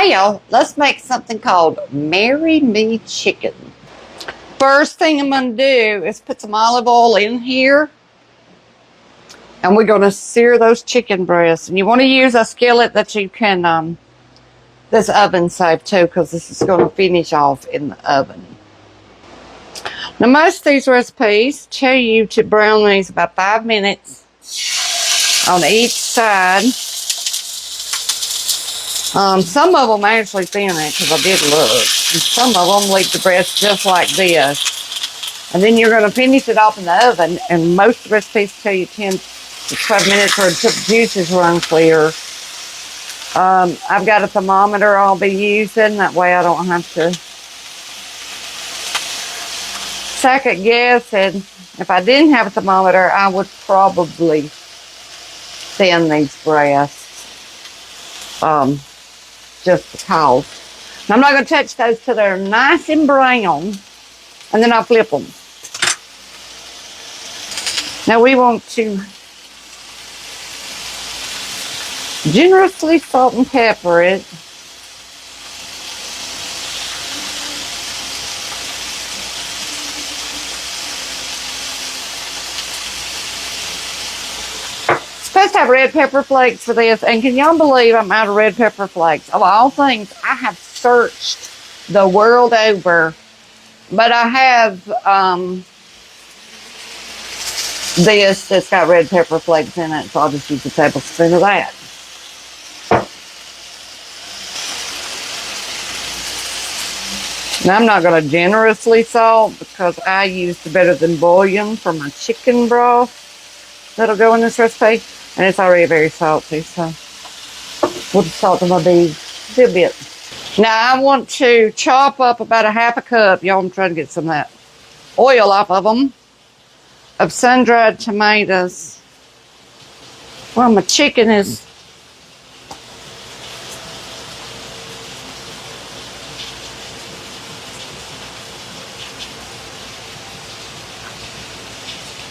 Well, let's make something called Marry Me Chicken. First thing I'm going to do is put some olive oil in here. And we're going to sear those chicken breasts. And you want to use a skillet that you can, that's oven safe too, because this is going to finish off in the oven. Now, most of these recipes tell you to brown these about 5 minutes on each side. Some of them actually thin it, because I did look. And some of them leave the breast just like this. And then you're going to finish it off in the oven. And most recipes tell you 10 to 12 minutes or until the juices run clear. I've got a thermometer I'll be using. That way I don't have to second guess. And if I didn't have a thermometer, I would probably thin these breasts. Just because. And I'm not going to touch those till they're nice and brown. And then I'll flip them. Now we want to generously salt and pepper it. Supposed to have red pepper flakes for this, and can y'all believe I'm out of red pepper flakes? Of all things, I have searched the world over, but I have this that's got red pepper flakes in it, so I'll just use a tablespoon of that. Now I'm not going to generously salt because I used the Better Than Bouillon for my chicken broth that'll go in this recipe. And it's already very salty, so we'll just salt them a bit. Now I want to chop up about a half a cup. Y'all, I'm trying to get some of that oil off of them. Of sun-dried tomatoes. Well, my chicken is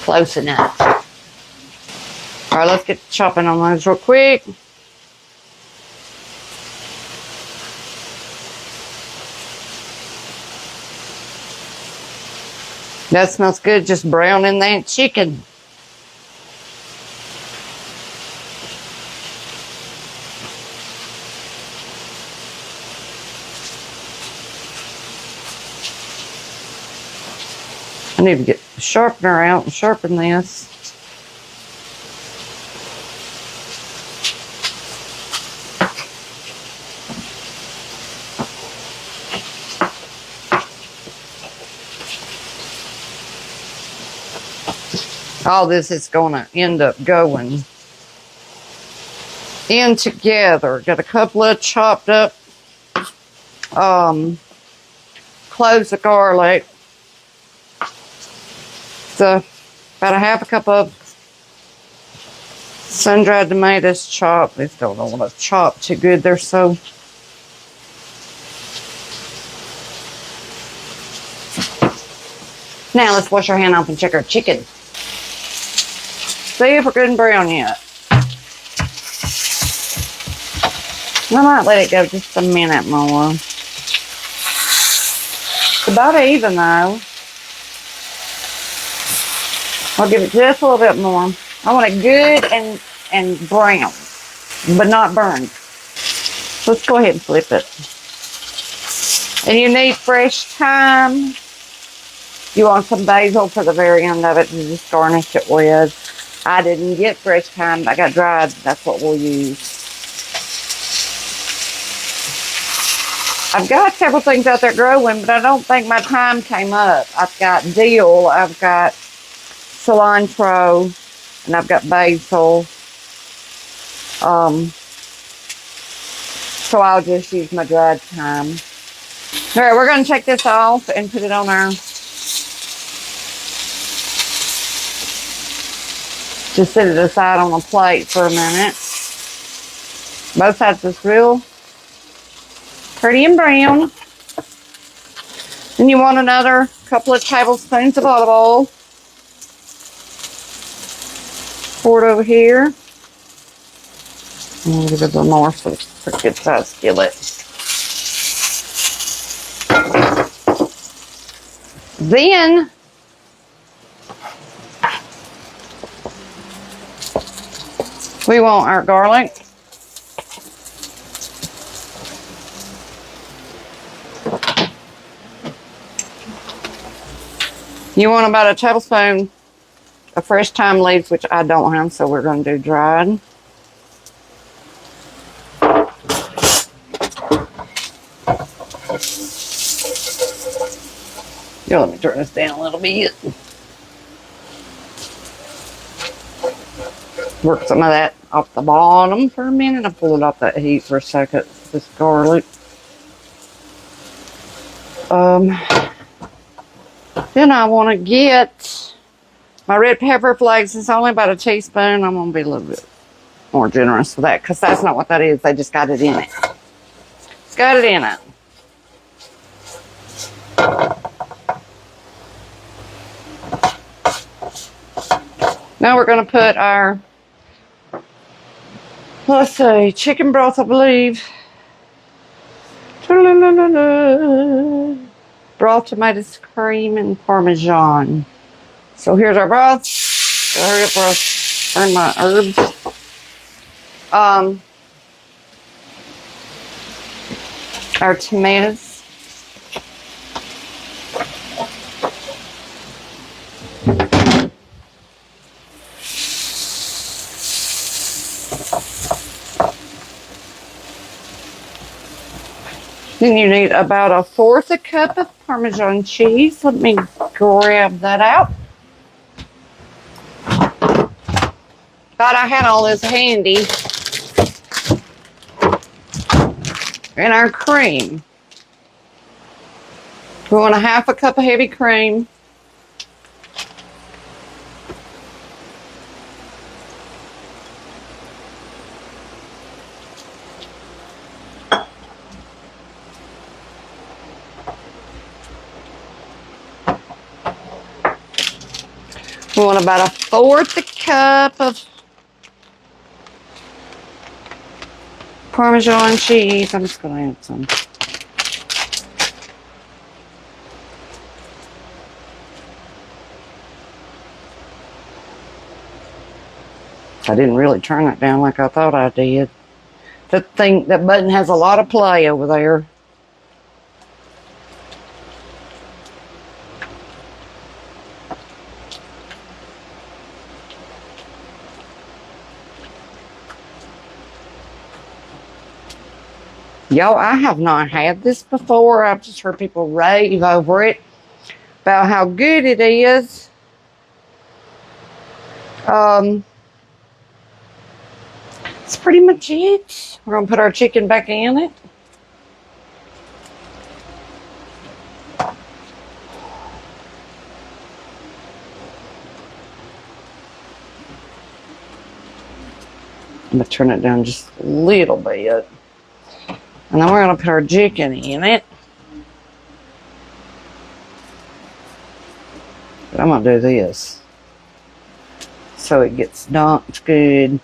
close enough. All right, let's get chopping on those real quick. That smells good, just browning that chicken. I need to get the sharpener out and sharpen this. All this is going to end up going in together. Got a couple of chopped up cloves of garlic. So about a half a cup of sun-dried tomatoes chopped. These don't want to chop too good. They're so now let's wash our hand off and check our chicken. See if we're good and brown yet. I might let it go just a minute more. It's about even though. I'll give it just a little bit more. I want it good and brown, but not burned. Let's go ahead and flip it. And you need fresh thyme. You want some basil for the very end of it to just garnish it with. I didn't get fresh thyme. I got dried. That's what we'll use. I've got several things out there growing, but I don't think my thyme came up. I've got dill. I've got cilantro. And I've got basil. So I'll just use my dried thyme. All right, we're going to take this off and put it on our... Just set it aside on a plate for a minute. Both sides is real pretty and brown. Then you want another couple of tablespoons of olive oil. Pour it over here. I'm going to give it a little more so it's a good size skillet. Then we want our garlic. You want about a tablespoon of fresh thyme leaves, which I don't have, so we're going to do dried. Here, let me turn this down a little bit. Work some of that off the bottom for a minute. I'll pull it off that heat for a second. This garlic. Then I want to get my red pepper flakes. It's only about a teaspoon. I'm going to be a little bit more generous with that because that's not what that is. They just got it in it. It's got it in it. Now we're going to put our, let's see, chicken broth, I believe. Broth, tomatoes, cream, and Parmesan. So here's our broth. Hurry up, broth. Burn my herbs. Our tomatoes. Then you need about 1/4 cup of Parmesan cheese. Let me grab that out. Thought I had all this handy. And our cream. We want 1/2 cup of heavy cream. We want about 1/4 cup of Parmesan cheese. I'm just going to add some. I didn't really turn it down like I thought I did. That button has a lot of play over there. Y'all, I have not had this before. I've just heard people rave over it about how good it is. It's pretty much it. We're going to put our chicken back in it. I'm going to turn it down just a little bit. And then we're going to put our chicken in it. But I'm going to do this so it gets dunked good.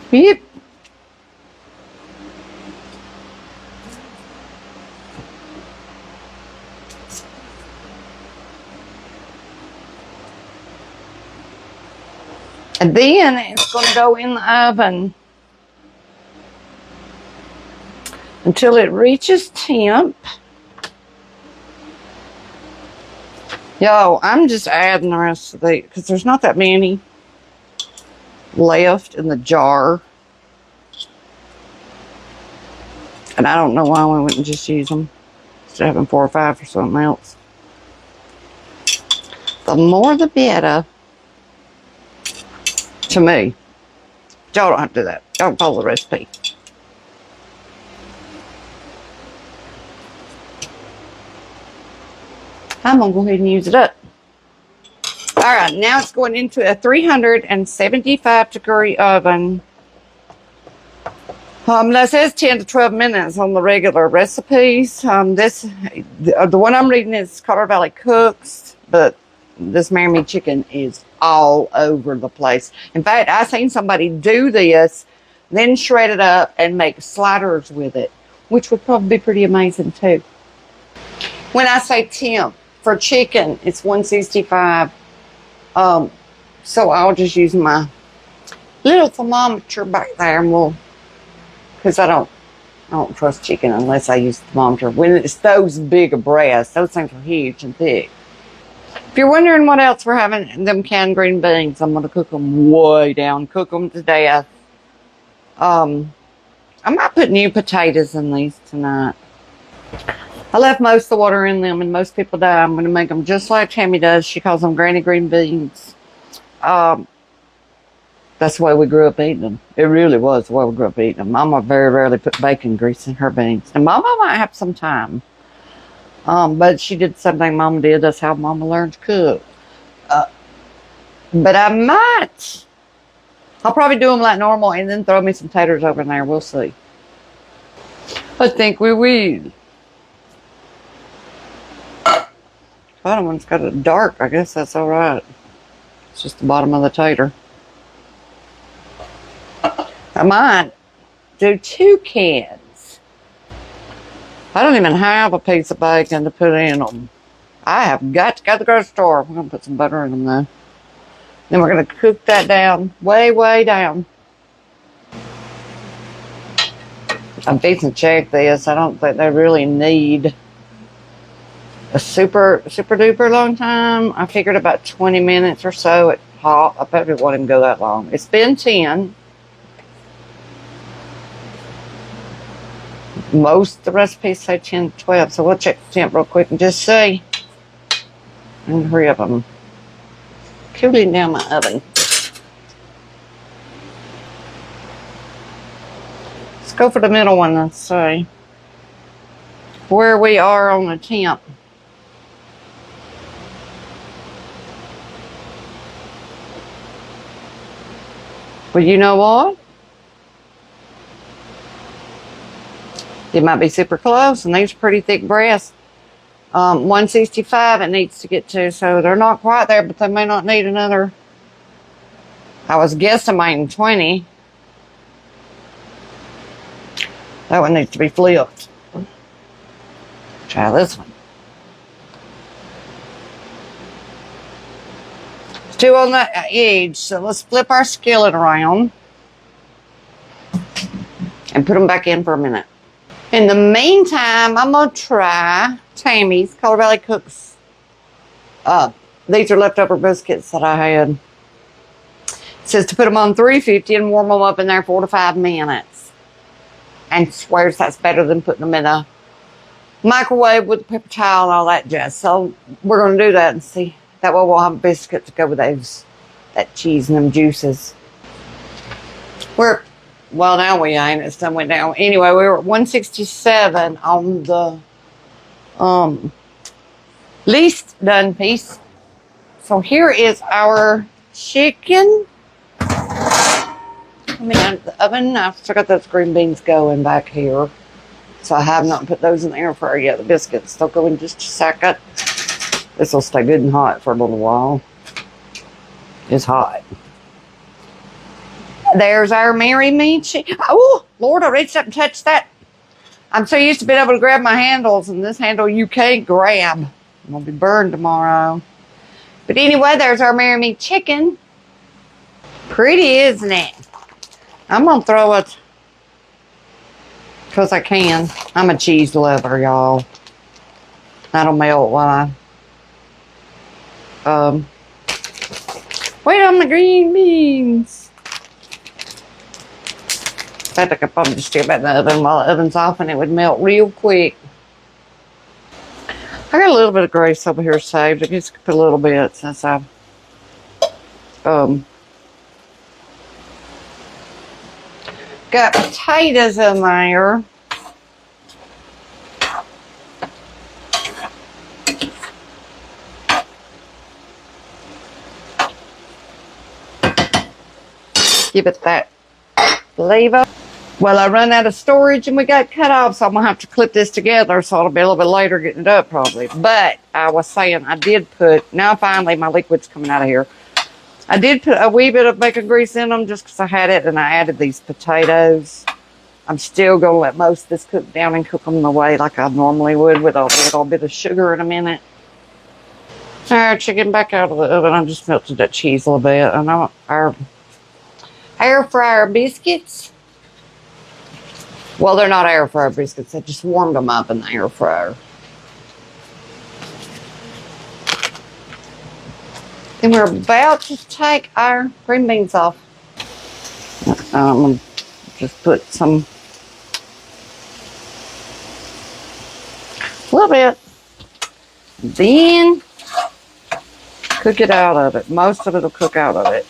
Yep. And then it's going to go in the oven until it reaches temp. Yo, I'm just adding the rest of the, because there's not that many left in the jar. And I don't know why we wouldn't just use them instead of having 4 or 5 for something else. The more the better. To me. Y'all don't have to do that. Y'all can follow the recipe. I'm going to go ahead and use it up. Alright, now it's going into a 375-degree oven. That says 10 to 12 minutes on the regular recipes. The one I'm reading is Color Valley Cooks, but this Marry Me chicken is all over the place. In fact, I seen somebody do this, then shred it up and make sliders with it, which would probably be pretty amazing too. When I say temp for chicken, it's 165. So I'll just use my little thermometer back there, and because I don't trust chicken unless I use the thermometer. When it's those big of breasts, those things are huge and thick. If you're wondering what else we're having, them canned green beans, I'm going to cook them way down, cook them to death. I might put new potatoes in these tonight. I left most of the water in them, and most people die. I'm going to make them just like Tammy does. She calls them granny green beans. That's the way we grew up eating them. It really was the way we grew up eating them. Mama very rarely put bacon grease in her beans. And Mama might have some time. But she did something Mama did. That's how Mama learned to cook. But I'll probably do them like normal and then throw me some taters over in there. We'll see. I think we will. The bottom one's got a dark. I guess that's all right. It's just the bottom of the tater. I might do 2 cans. I don't even have a piece of bacon to put in them. I have got to go to the grocery store. We're going to put some butter in them though. Then we're going to cook that down, way, way down. I'm fixing to check this. I don't think they really need a super duper long time. I figured about 20 minutes or so at hot. I probably wouldn't go that long. It's been 10. Most of the recipes say 10 to 12, so we'll check the temp real quick and just see. And hurry up, I'm cooling down my oven. Let's go for the middle one and see where we are on the temp. Well, you know what? It might be super close, and these are pretty thick breasts. 165 it needs to get to, so they're not quite there, but they may not need another. I was guesstimating 20. That one needs to be flipped. Try this one. It's 2 on the edge, so let's flip our skillet around and put them back in for a minute. In the meantime, I'm going to try Tammy's Color Valley Cooks. These are leftover biscuits that I had. It says to put them on 350 and warm them up in there 4 to 5 minutes. And swears that's better than putting them in a microwave with a paper towel and all that jazz. So we're going to do that and see. That way we'll have a biscuit to go with that cheese and them juices. Well, now we ain't. It's done went down. Anyway, we were at 167 on the least done piece. So here is our chicken. Coming out of the oven. I've still got those green beans going back here. So I have not put those in the air fryer yet. The biscuits, they'll go in just a second. This will stay good and hot for a little while. It's hot. There's our Marry Me chicken. Oh, Lord, I reached up and touched that. I'm so used to being able to grab my handles, and this handle you can't grab. I'm going to be burned tomorrow. But anyway, there's our Marry Me chicken. Pretty, isn't it? I'm going to throw it because I can. I'm a cheese lover, y'all. That'll melt while I wait on the green beans. In fact, I could probably just stick it back in the oven while the oven's off and it would melt real quick. I got a little bit of grease over here saved. I guess I could put a little bit since I've got potatoes in there. Give it that flavor. Well, I run out of storage and we got cut off, so I'm going to have to clip this together, so it'll be a little bit later getting it up probably. But I was saying I did put, now finally my liquid's coming out of here. I did put a wee bit of bacon grease in them just because I had it, and I added these potatoes. I'm still going to let most of this cook down and cook them the way like I normally would with a little bit of sugar in a minute. All right, chicken back out of the oven. I just melted that cheese a little bit. And our air fryer biscuits. Well, they're not air fryer biscuits. I just warmed them up in the air fryer. And we're about to take our green beans off. I'm going to just put some, a little bit. Then cook it out of it. Most of it will cook out of it.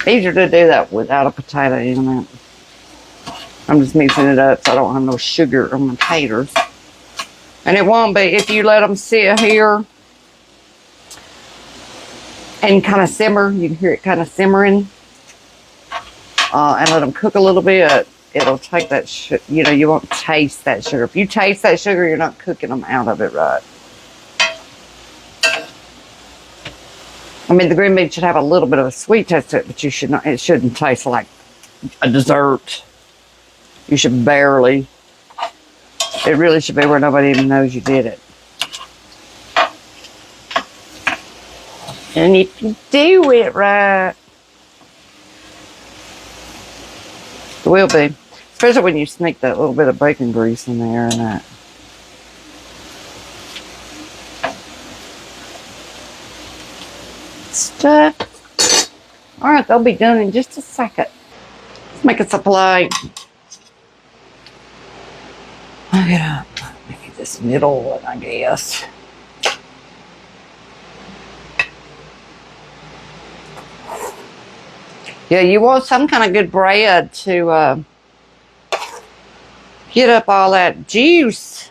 Easier to do that without a potato in it. I'm just mixing it up so I don't have no sugar on my taters. And it won't be if you let them sit here and kind of simmer. You can hear it kind of simmering. And let them cook a little bit. It'll take that, you won't taste that sugar. If you taste that sugar, you're not cooking them out of it right. I mean, the green beans should have a little bit of a sweet taste to it, but it shouldn't taste like a dessert. You should barely. It really should be where nobody even knows you did it. And if you do it right, it will be. Especially when you sneak that little bit of bacon grease in there and that. Stuff. All right, they'll be done in just a second. Let's make us a plate. Look it up. Make this middle one, I guess. Yeah, you want some kind of good bread to get up all that juice.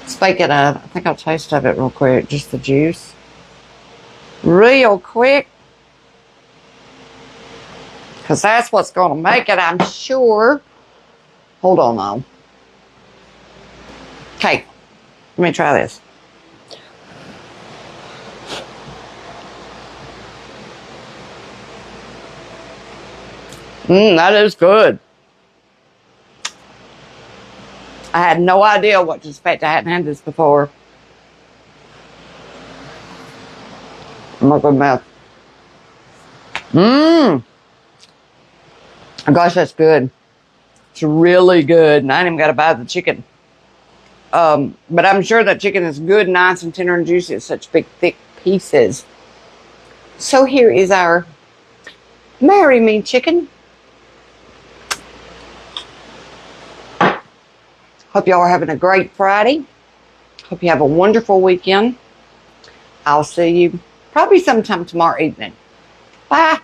Let's bake it up. I think I'll taste of it real quick. Just the juice. Real quick. Because that's what's going to make it, I'm sure. Hold on, though. Okay. Let me try this. That is good. I had no idea what to expect. I hadn't had this before. I'm good mouth. Oh gosh, that's good. It's really good. And I ain't even got to buy the chicken. But I'm sure that chicken is good, nice, and tender and juicy. It's such big, thick pieces. So here is our Marry Me chicken. Hope y'all are having a great Friday. Hope you have a wonderful weekend. I'll see you probably sometime tomorrow evening. Bye.